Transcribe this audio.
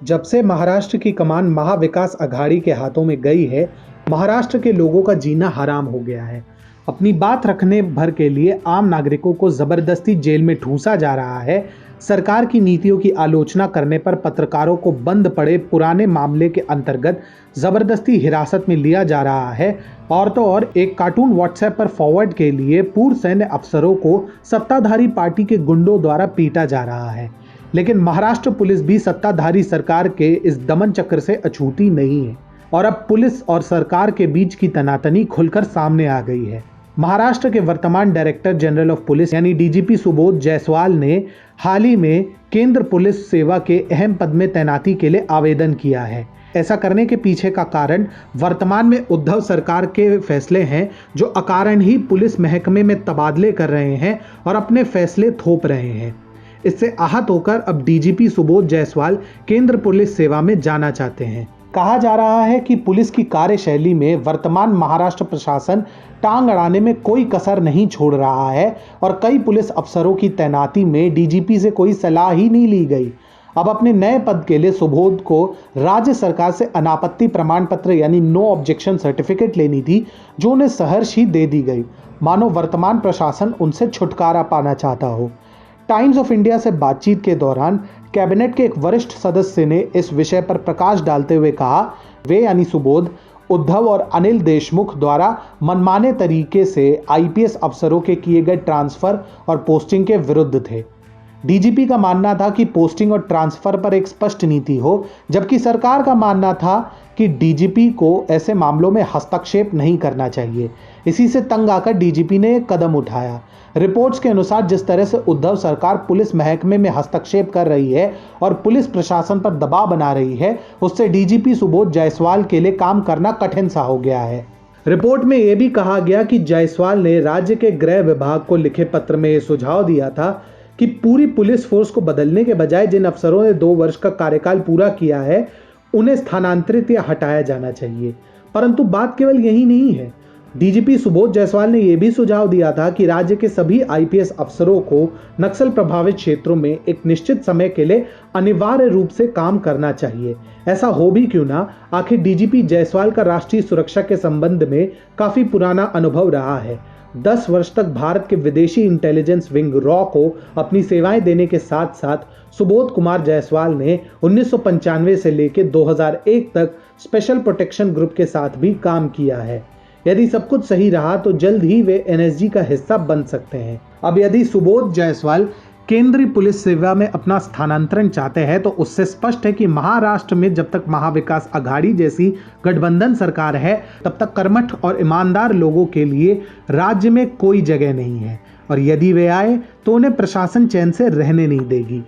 जब से महाराष्ट्र की कमान महाविकास अघाड़ी के हाथों में गई है, महाराष्ट्र के लोगों का जीना हराम हो गया है। अपनी बात रखने भर के लिए आम नागरिकों को जबरदस्ती जेल में ठूसा जा रहा है। सरकार की नीतियों की आलोचना करने पर पत्रकारों को बंद पड़े पुराने मामले के अंतर्गत जबरदस्ती हिरासत में लिया जा रहा है। और तो और एक कार्टून व्हाट्सएप पर फॉरवर्ड के लिए पूर्व सैन्य अफसरों को सत्ताधारी पार्टी के गुंडों द्वारा पीटा जा रहा है। लेकिन महाराष्ट्र पुलिस भी सत्ताधारी सरकार के इस दमन चक्र से अछूती नहीं है और अब पुलिस और सरकार के बीच की तनातनी खुलकर सामने आ गई है। महाराष्ट्र के वर्तमान डायरेक्टर जनरल ऑफ पुलिस यानी डीजीपी सुबोध जायसवाल ने हाल ही में केंद्र पुलिस सेवा के अहम पद में तैनाती के लिए आवेदन किया है। ऐसा करने के पीछे का कारण वर्तमान में उद्धव सरकार के फैसले हैं, जो अकारण ही पुलिस महकमे में तबादले कर रहे हैं और अपने फैसले थोप रहे हैं। इससे आहत होकर अब डीजीपी सुबोध जायसवाल केंद्र पुलिस सेवा में जाना चाहते हैं। कहा जा रहा है कि पुलिस की कार्यशैली में वर्तमान महाराष्ट्र प्रशासन टांग अड़ाने में कोई कसर नहीं छोड़ रहा है और कई पुलिस अफसरों की तैनाती में डीजीपी से कोई सलाह ही नहीं ली गई। अब अपने नए पद के लिए सुबोध को राज्य सरकार से अनापत्ति प्रमाण पत्र यानी नो ऑब्जेक्शन सर्टिफिकेट लेनी थी, जो उन्हें सहर्ष ही दे दी गई, मानो वर्तमान प्रशासन उनसे छुटकारा पाना चाहता हो। टाइम्स ऑफ इंडिया से बातचीत के दौरान कैबिनेट के एक वरिष्ठ सदस्य ने इस विषय पर प्रकाश डालते हुए कहा, वे यानी सुबोध उद्धव और अनिल देशमुख द्वारा मनमाने तरीके से आईपीएस अफसरों के किए गए ट्रांसफर और पोस्टिंग के विरुद्ध थे। डीजीपी का मानना था कि पोस्टिंग और ट्रांसफर पर एक स्पष्ट नीति हो, जबकि सरकार का मानना था कि डीजीपी को ऐसे मामलों में हस्तक्षेप नहीं करना चाहिए। इसी से तंग आकर डीजीपी ने एक कदम उठाया। रिपोर्ट्स के अनुसार जिस तरह से उद्धव सरकार पुलिस महकमे में हस्तक्षेप कर रही है और पुलिस प्रशासन पर दबाव बना रही है, उससे डीजीपी सुबोध जायसवाल के लिए काम करना कठिन सा हो गया है। रिपोर्ट में यह भी कहा गया कि जायसवाल ने राज्य के गृह विभाग को लिखे पत्र में यह सुझाव दिया था कि पूरी पुलिस फोर्स को बदलने के बजाय जिन अफसरों ने 2 वर्ष का कार्यकाल पूरा किया है, उन्हें स्थानांतरित या हटाया जाना चाहिए। परंतु बात केवल यही नहीं है। डीजीपी सुबोध जायसवाल ने यह भी सुझाव दिया था कि राज्य के सभी आईपीएस अफसरों को नक्सल प्रभावित क्षेत्रों में एक निश्चित समय के लिए अनिवार्य रूप से काम करना चाहिए। ऐसा हो भी क्यों ना, आखिर डीजीपी जायसवाल का राष्ट्रीय सुरक्षा के संबंध में काफी पुराना अनुभव रहा है। 10 वर्ष तक भारत के विदेशी इंटेलिजेंस विंग रॉ को अपनी सेवाएं देने के साथ साथ सुबोध कुमार जायसवाल ने 1995 से लेकर 2001 तक स्पेशल प्रोटेक्शन ग्रुप के साथ भी काम किया है। यदि सब कुछ सही रहा तो जल्द ही वे एनएसजी का हिस्सा बन सकते हैं। अब यदि सुबोध जायसवाल केंद्रीय पुलिस सेवा में अपना स्थानांतरण चाहते हैं तो उससे स्पष्ट है कि महाराष्ट्र में जब तक महाविकास अघाड़ी जैसी गठबंधन सरकार है, तब तक कर्मठ और ईमानदार लोगों के लिए राज्य में कोई जगह नहीं है और यदि वे आए तो उन्हें प्रशासन चैन से रहने नहीं देगी।